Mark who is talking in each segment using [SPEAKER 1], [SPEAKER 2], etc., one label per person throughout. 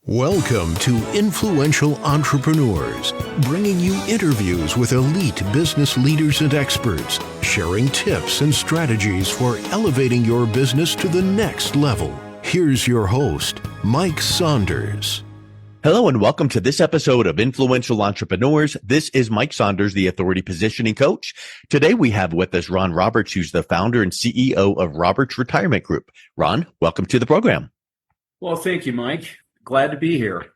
[SPEAKER 1] Welcome to Influential Entrepreneurs, bringing you interviews with elite business leaders and experts, sharing tips and strategies for elevating your business to the next level. Here's your host, Mike Saunders.
[SPEAKER 2] Hello and welcome to this episode of Influential Entrepreneurs. This is Mike Saunders, the Authority Positioning Coach. Today we have with us Ron Roberts, who's the founder and CEO of Roberts Retirement Group. Ron, welcome to the program.
[SPEAKER 3] Well, thank you, Mike. Glad to be here.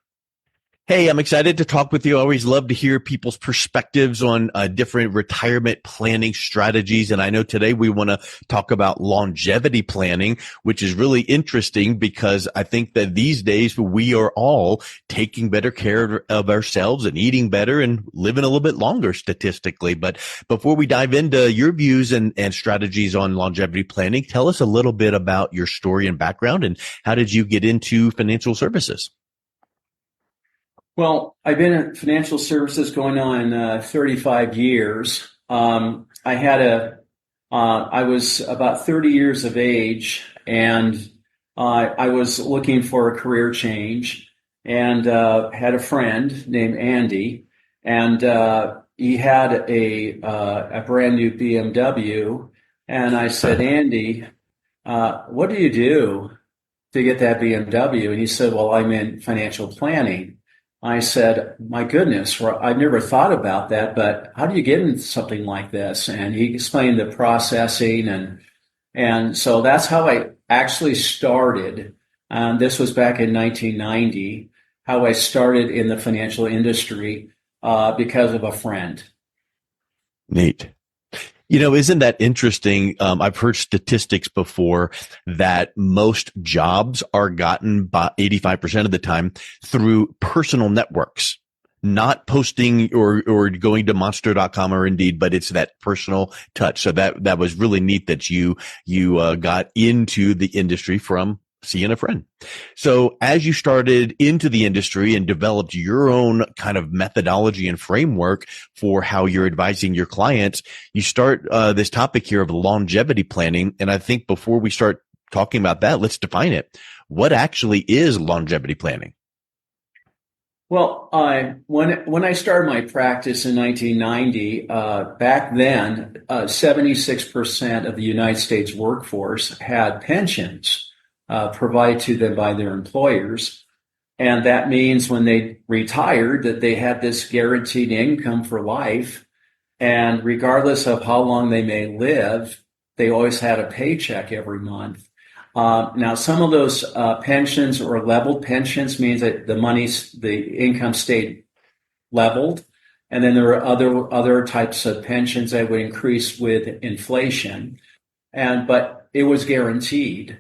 [SPEAKER 2] Hey, I'm excited to talk with you. I always love to hear people's perspectives on different retirement planning strategies. And I know today we want to talk about longevity planning, which is really interesting because I think that these days we are all taking better care of ourselves and eating better and living a little bit longer statistically. But before we dive into your views and strategies on longevity planning, tell us a little bit about your story and background and how did you get into financial services?
[SPEAKER 3] Well, I've been in financial services going on 35 years. I was about 30 years of age, and I was looking for a career change, and had a friend named Andy, and he had a brand new BMW, and I said, Andy, what do you do to get that BMW? And he said, well, I'm in financial planning. I said, my goodness, I've never thought about that, but how do you get into something like this? And he explained the processing, and so that's how I actually started. This was back in 1990, how I started in the financial industry because of a friend.
[SPEAKER 2] Neat. You know, isn't that interesting? I've heard statistics before that most jobs are gotten by 85% of the time through personal networks, not posting or going to monster.com or Indeed, but it's that personal touch. So that was really neat that you got into the industry from seeing a friend. So as you started into the industry and developed your own kind of methodology and framework for how you're advising your clients, you start this topic here of longevity planning. And I think before we start talking about that, let's define it. What actually is longevity planning?
[SPEAKER 3] Well, when I started my practice in 1990, back then, 76% of the United States workforce had pensions provided to them by their employers. And that means when they retired that they had this guaranteed income for life. And regardless of how long they may live, they always had a paycheck every month. Now, some of those pensions or leveled pensions means that the income stayed leveled. And then there are other types of pensions that would increase with inflation. But it was guaranteed.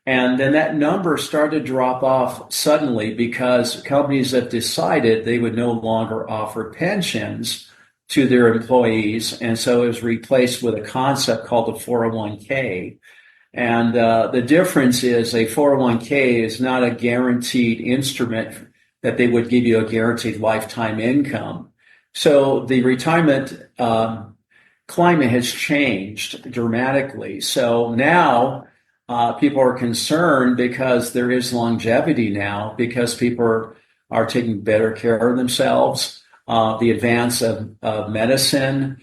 [SPEAKER 3] And then that number started to drop off suddenly because companies have decided they would no longer offer pensions to their employees. And so it was replaced with a concept called a 401k. And the difference is a 401k is not a guaranteed instrument that they would give you a guaranteed lifetime income. So the retirement climate has changed dramatically. So now people are concerned because there is longevity now, because people are taking better care of themselves. The advance of medicine,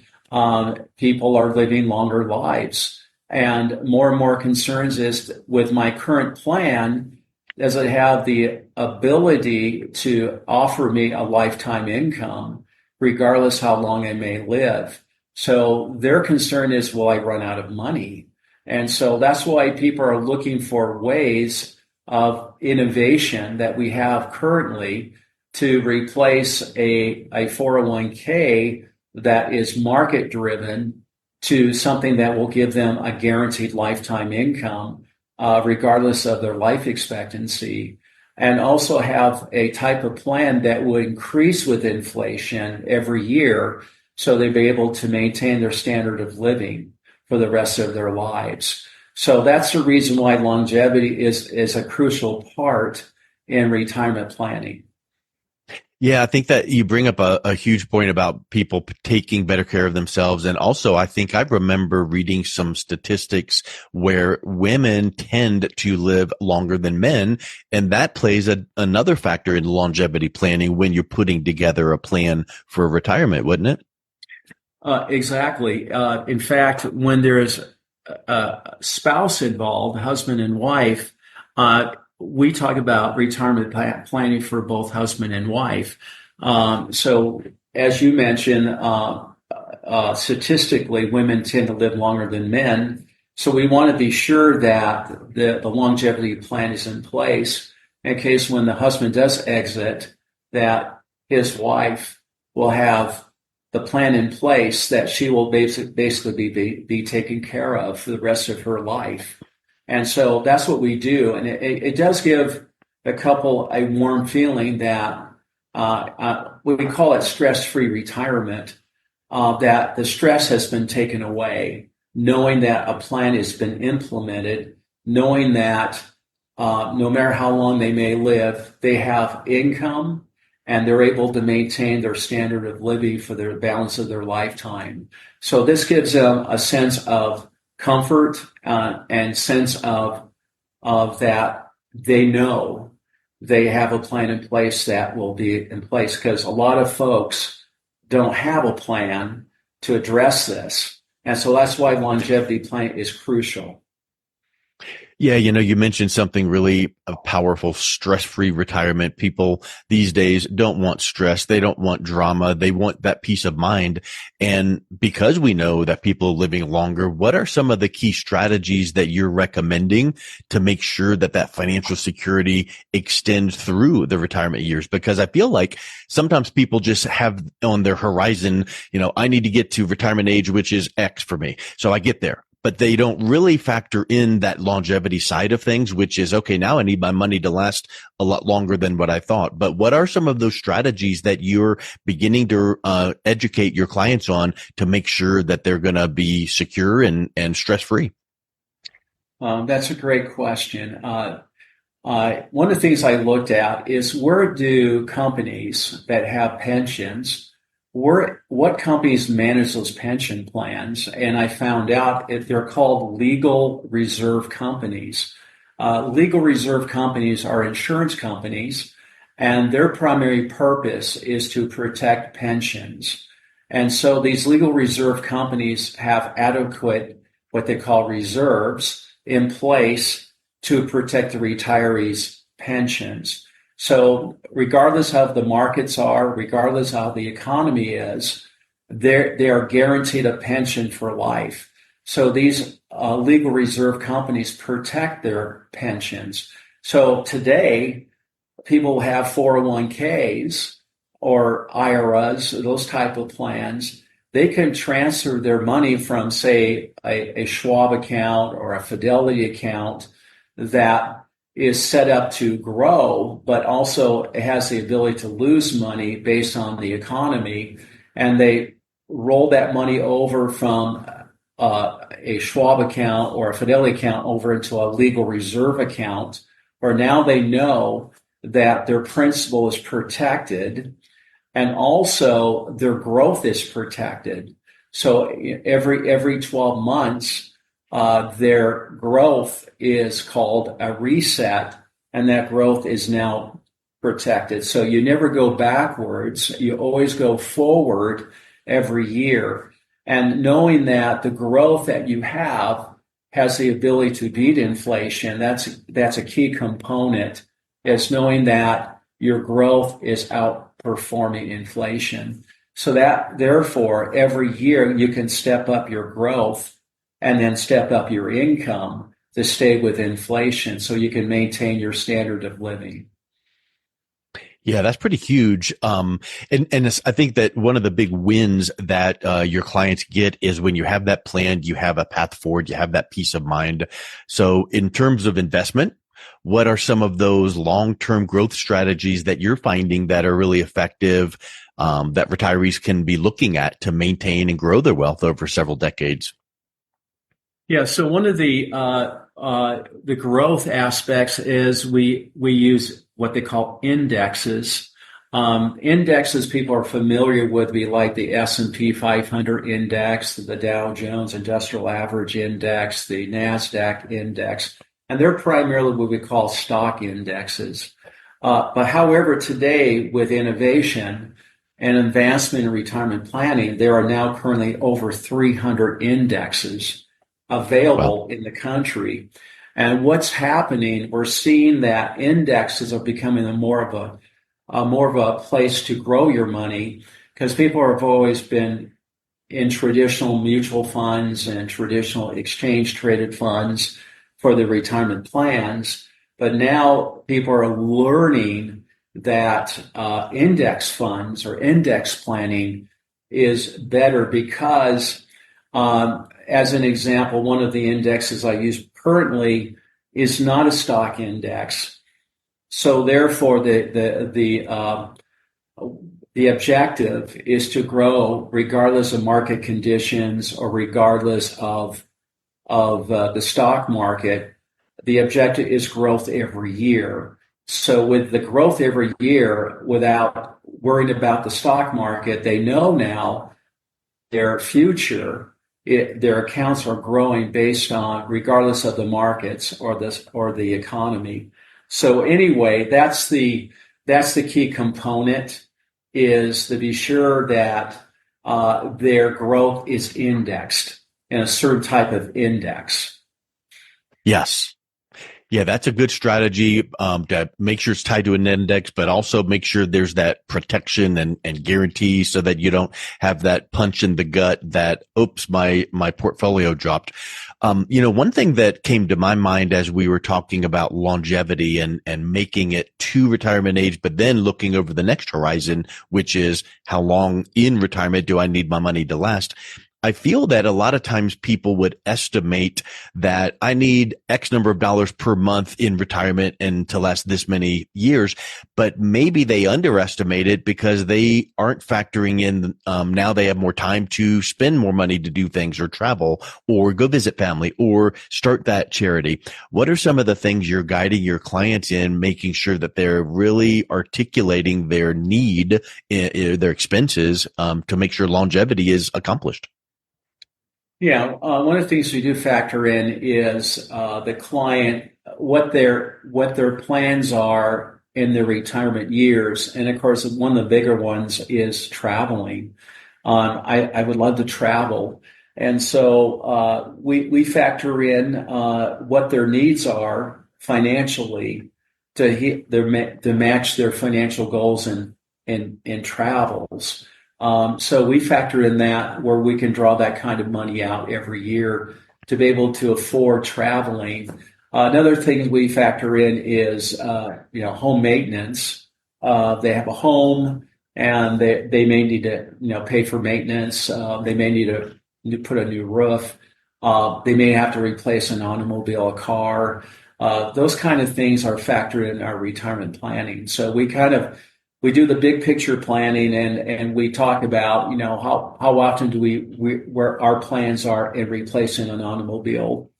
[SPEAKER 3] people are living longer lives. And more concerns is with my current plan, does it have the ability to offer me a lifetime income, regardless how long I may live? So their concern is, will I run out of money? And so that's why people are looking for ways of innovation that we have currently to replace a 401k that is market driven to something that will give them a guaranteed lifetime income, regardless of their life expectancy, and also have a type of plan that will increase with inflation every year so they'll be able to maintain their standard of living for the rest of their lives. So that's the reason why longevity is a crucial part in retirement planning.
[SPEAKER 2] Yeah, I think that you bring up a huge point about people taking better care of themselves. And also, I think I remember reading some statistics where women tend to live longer than men. And that plays another factor in longevity planning when you're putting together a plan for retirement, wouldn't it?
[SPEAKER 3] Exactly. In fact, when there's a spouse involved, husband and wife, we talk about retirement planning for both husband and wife. So, as you mentioned, statistically, women tend to live longer than men. So, we want to be sure that the longevity plan is in place in case when the husband does exit, that his wife will have the plan in place that she will basically be taken care of for the rest of her life. And so that's what we do. And it does give a couple a warm feeling that we call it stress-free retirement, that the stress has been taken away, knowing that a plan has been implemented, knowing that no matter how long they may live, they have income and they're able to maintain their standard of living for the balance of their lifetime. So this gives them a sense of comfort and sense of that they know they have a plan in place that will be in place, because a lot of folks don't have a plan to address this. And so that's why longevity plan is crucial.
[SPEAKER 2] Yeah, you mentioned something really powerful, stress-free retirement. People these days don't want stress. They don't want drama. They want that peace of mind. And because we know that people are living longer, what are some of the key strategies that you're recommending to make sure that that financial security extends through the retirement years? Because I feel like sometimes people just have on their horizon, I need to get to retirement age, which is X for me. So I get there. But they don't really factor in that longevity side of things, which is, okay, now I need my money to last a lot longer than what I thought. But what are some of those strategies that you're beginning to educate your clients on to make sure that they're going to be secure and stress-free?
[SPEAKER 3] That's a great question. One of the things I looked at is where do companies that have pensions, what companies manage those pension plans? And I found out if they're called legal reserve companies. Legal reserve companies are insurance companies, and their primary purpose is to protect pensions. And so these legal reserve companies have adequate, what they call reserves, in place to protect the retirees' pensions. So regardless of the markets are, regardless of how the economy is, they are guaranteed a pension for life. So these legal reserve companies protect their pensions. So today, people have 401ks or IRAs, those type of plans. They can transfer their money from, say, a Schwab account or a Fidelity account that is set up to grow, but also it has the ability to lose money based on the economy. And they roll that money over from a Schwab account or a Fidelity account over into a legal reserve account, where now they know that their principal is protected and also their growth is protected. So every 12 months, their growth is called a reset, and that growth is now protected. So you never go backwards, you always go forward every year. And knowing that the growth that you have has the ability to beat inflation, that's a key component. It's knowing that your growth is outperforming inflation. So that therefore every year you can step up your growth and then step up your income to stay with inflation so you can maintain your standard of living.
[SPEAKER 2] Yeah, that's pretty huge. And I think that one of the big wins that your clients get is when you have that plan, you have a path forward, you have that peace of mind. So in terms of investment, what are some of those long-term growth strategies that you're finding that are really effective, that retirees can be looking at to maintain and grow their wealth over several decades?
[SPEAKER 3] Yeah, so one of the growth aspects is we use what they call indexes. Indexes people are familiar with be like the S&P 500 index, the Dow Jones Industrial Average Index, the NASDAQ index, and they're primarily what we call stock indexes. But however, today with innovation and advancement in retirement planning, there are now currently over 300 indexes
[SPEAKER 2] Well,
[SPEAKER 3] available in the country. And what's happening, we're seeing that indexes are becoming more of a place to grow your money because people have always been in traditional mutual funds and traditional exchange traded funds for their retirement plans. But now people are learning that index funds or index planning is better because, as an example, one of the indexes I use currently is not a stock index. So therefore, the objective is to grow regardless of market conditions or regardless of the stock market. The objective is growth every year. So with the growth every year, without worrying about the stock market, they know now their future, their accounts are growing based on regardless of the markets or the economy. So anyway, that's the key component is to be sure that their growth is indexed in a certain type of index.
[SPEAKER 2] yes. Yeah, that's a good strategy to make sure it's tied to an index, but also make sure there's that protection and guarantee so that you don't have that punch in the gut that, oops, my portfolio dropped. One thing that came to my mind as we were talking about longevity and making it to retirement age, but then looking over the next horizon, which is how long in retirement do I need my money to last? I feel that a lot of times people would estimate that I need X number of dollars per month in retirement and to last this many years, but maybe they underestimate it because they aren't factoring in now they have more time to spend more money to do things or travel or go visit family or start that charity. What are some of the things you're guiding your clients in, making sure that they're really articulating their need, their expenses to make sure longevity is accomplished?
[SPEAKER 3] Yeah, one of the things we do factor in is the client, what their plans are in their retirement years, and of course, one of the bigger ones is traveling. I would love to travel, and so we factor in what their needs are financially to match their financial goals in travels. So we factor in that where we can draw that kind of money out every year to be able to afford traveling. Another thing we factor in is, home maintenance. They have a home and they may need to, pay for maintenance. They may need to put a new roof. They may have to replace an automobile, a car. Those kind of things are factored in our retirement planning. So we do the big picture planning and we talk about, how often do where our plans are in replacing an automobile,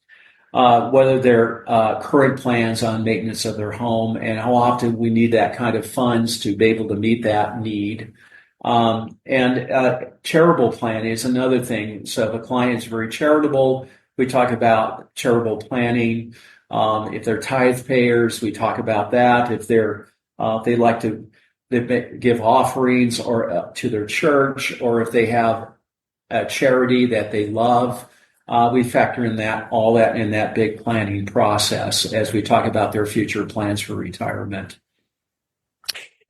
[SPEAKER 3] whether they're current plans on maintenance of their home and how often we need that kind of funds to be able to meet that need. And charitable planning is another thing. So if a client is very charitable, we talk about charitable planning. If they're tithe payers, we talk about that. If they like to they give offerings or to their church, or if they have a charity that they love, we factor in all that in that big planning process as we talk about their future plans for retirement.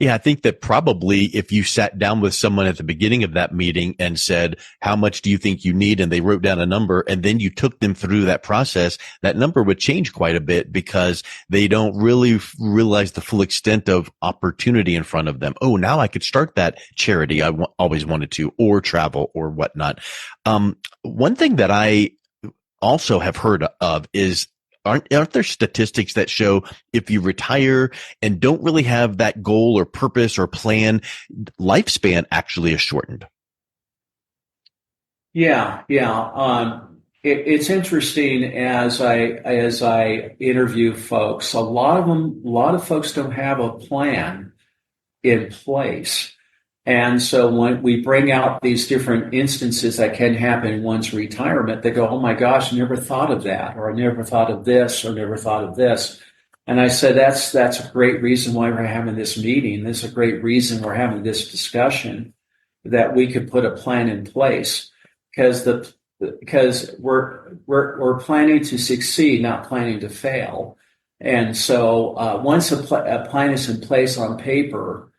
[SPEAKER 2] Yeah, I think that probably if you sat down with someone at the beginning of that meeting and said, how much do you think you need? And they wrote down a number and then you took them through that process, that number would change quite a bit because they don't really realize the full extent of opportunity in front of them. Oh, now I could start that charity I always wanted to, or travel or whatnot. One thing that I also have heard of is aren't there statistics that show if you retire and don't really have that goal or purpose or plan, lifespan actually is shortened?
[SPEAKER 3] Yeah, yeah. It's interesting as I interview folks. A lot of folks don't have a plan in place. And so when we bring out these different instances that can happen in one's retirement, they go, oh my gosh, I never thought of that, or I never thought of this, or never thought of this. And I said, that's a great reason why we're having this meeting. This is a great reason we're having this discussion, that we could put a plan in place, because we're planning to succeed, not planning to fail. And so once a plan is in place on paper,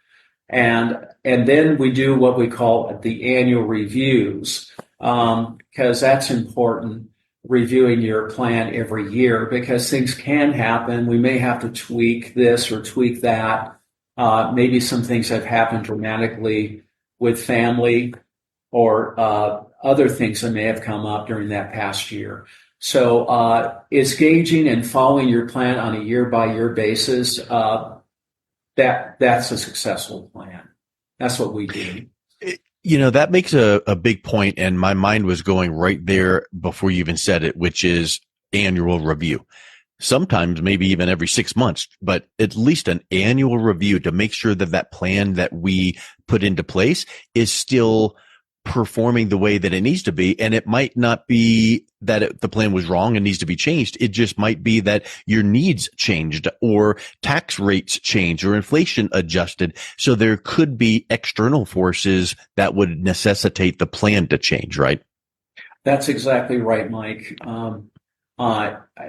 [SPEAKER 3] and then we do what we call the annual reviews, because that's important, reviewing your plan every year, because things can happen. We may have to tweak this or tweak that. Maybe some things have happened dramatically with family, or other things that may have come up during that past year. So it's gauging and following your plan on a year-by-year basis. That's a successful plan. That's what we do.
[SPEAKER 2] That makes a big point, and my mind was going right there before you even said it, which is annual review. Sometimes maybe even every 6 months, but at least an annual review to make sure that that plan that we put into place is still performing the way that it needs to be. And it might not be that the plan was wrong and needs to be changed. It just might be that your needs changed, or tax rates changed, or inflation adjusted. So there could be external forces that would necessitate the plan to change, right?
[SPEAKER 3] That's exactly right, Mike.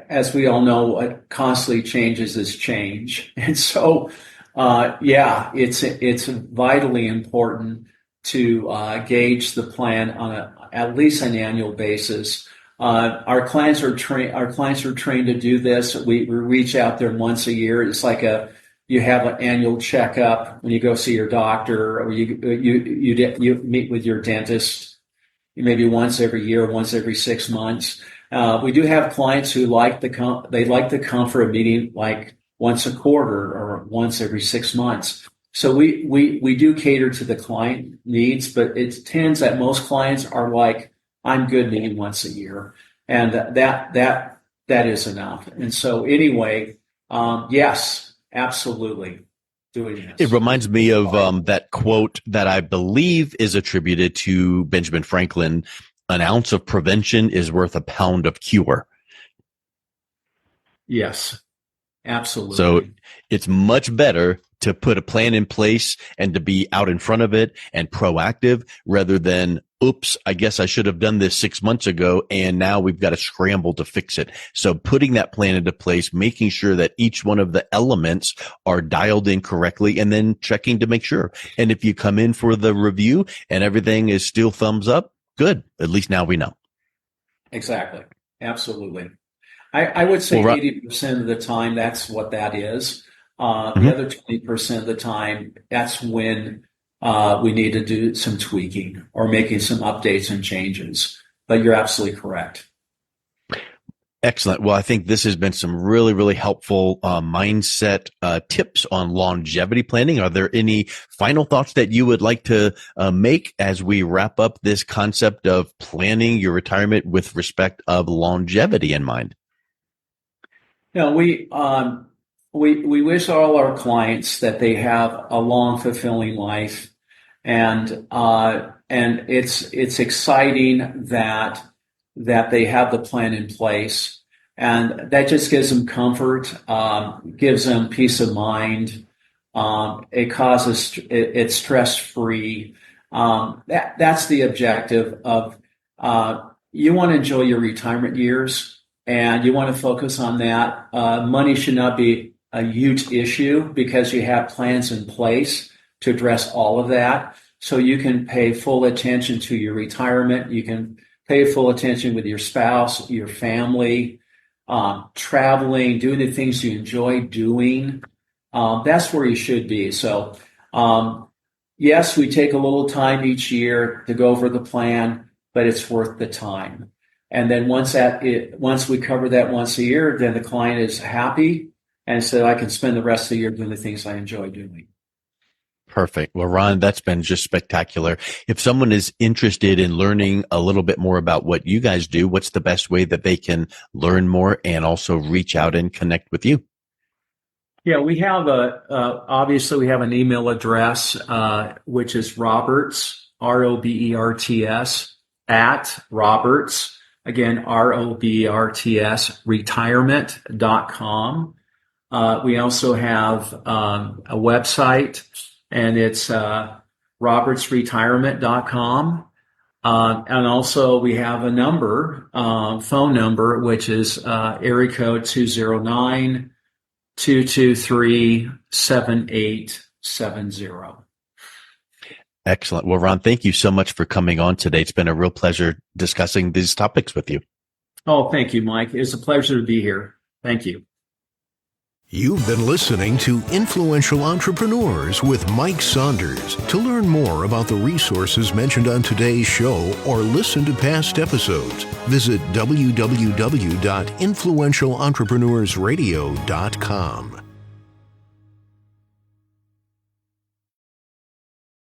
[SPEAKER 3] As we all know, what constantly changes is change. And so, it's vitally important to gauge the plan on at least an annual basis. Our clients are trained to do this. We reach out there once a year. It's like you have an annual checkup when you go see your doctor, or you meet with your dentist, maybe once every year, once every 6 months. We do have clients who like the comfort of meeting like once a quarter or once every 6 months. So we do cater to the client needs, but it tends that most clients are like, I'm good meeting once a year, and that is enough. And so anyway, yes, absolutely doing this.
[SPEAKER 2] It reminds me of that quote that I believe is attributed to Benjamin Franklin: "An ounce of prevention is worth a pound of cure."
[SPEAKER 3] Yes, absolutely.
[SPEAKER 2] So it's much better to put a plan in place and to be out in front of it and proactive, rather than, oops, I guess I should have done this 6 months ago, and now we've got to scramble to fix it. So putting that plan into place, making sure that each one of the elements are dialed in correctly, and then checking to make sure. And if you come in for the review and everything is still thumbs up, good. At least now we know.
[SPEAKER 3] Exactly. Absolutely. I would say 80% of the time, that's what that is. The other 20% of the time, that's when we need to do some tweaking or making some updates and changes. But you're absolutely correct.
[SPEAKER 2] Excellent. Well, I think this has been some really, really helpful mindset tips on longevity planning. Are there any final thoughts that you would like to make as we wrap up this concept of planning your retirement with respect of longevity in mind?
[SPEAKER 3] We wish all our clients that they have a long, fulfilling life, and it's exciting that they have the plan in place, and that just gives them comfort, gives them peace of mind. It's stress free. That's the objective of you want to enjoy your retirement years, and you want to focus on that. Money should not be a huge issue, because you have plans in place to address all of that. So you can pay full attention to your retirement. You can pay full attention with your spouse, your family, traveling, doing the things you enjoy doing. That's where you should be. So, yes, we take a little time each year to go over the plan, but it's worth the time. And then once we cover that once a year, then the client is happy and said, I can spend the rest of the year doing the things I enjoy doing.
[SPEAKER 2] Perfect. Well, Ron, that's been just spectacular. If someone is interested in learning a little bit more about what you guys do, what's the best way that they can learn more and also reach out and connect with you?
[SPEAKER 3] Yeah, we have obviously we have an email address, which is Roberts, Roberts, at Roberts, again, Roberts, retirement.com. We also have a website, and it's robertsretirement.com. And also we have a number, phone number, which is area code 209-223-7870.
[SPEAKER 2] Excellent. Well, Ron, thank you so much for coming on today. It's been a real pleasure discussing these topics with you.
[SPEAKER 3] Oh, thank you, Mike. It's a pleasure to be here. Thank you.
[SPEAKER 1] You've been listening to Influential Entrepreneurs with Mike Saunders. To learn more about the resources mentioned on today's show or listen to past episodes, visit www.influentialentrepreneursradio.com.